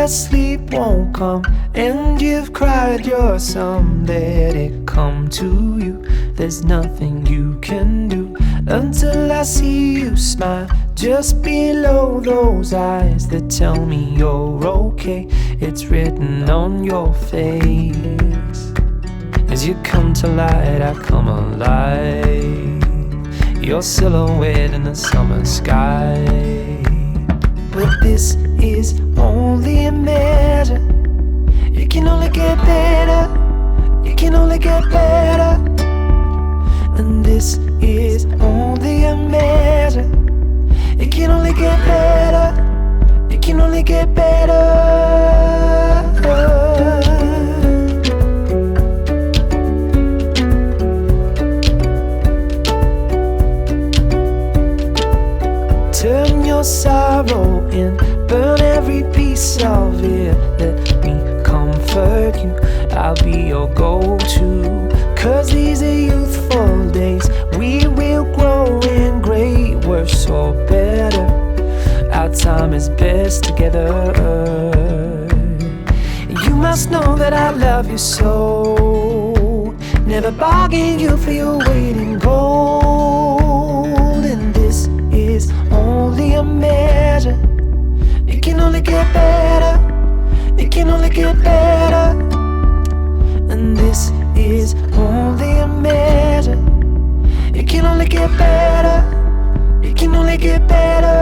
that sleep won't come, and you've cried your sum, let it come to you. There's nothing you can do until I see you smile just below those eyes that tell me you're okay. It's written on your face. As you come to light, I come alive, your silhouette in the summer sky. But this is only a measure. It can only get better. It can only get better. And this is only a measure. It can only get better. It can only get better. Turn your sorrow in, burn every piece of it. Let me comfort you, I'll be your go-to. Cause these are youthful days, we will grow in great, worse or better. Our time is best together. You must know that I love you so, never bargain you for your weight in gold. And this is only a measure. It can only get better. It can only get better. And this is only a measure. It can only get better. It can only get better.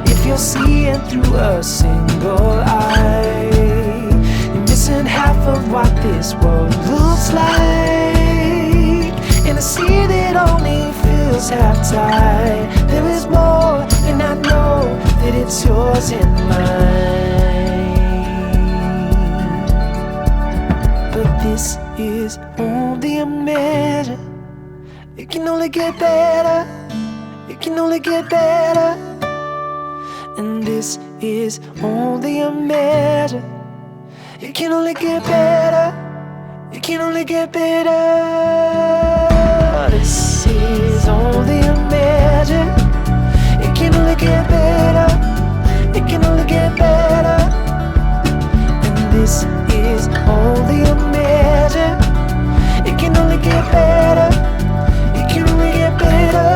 If you're seeing through a single eye, you're missing half of what this world looks like. In a sea that only feels half tide, there is more, and I know that it's yours and mine. But this is only a measure. It can only get better. It can only get better. And this is only a measure. It can only get better. It can only get better. This is only a measure. It can only get better. It can only get better. And this is only a measure. It can only get better. It can only get better.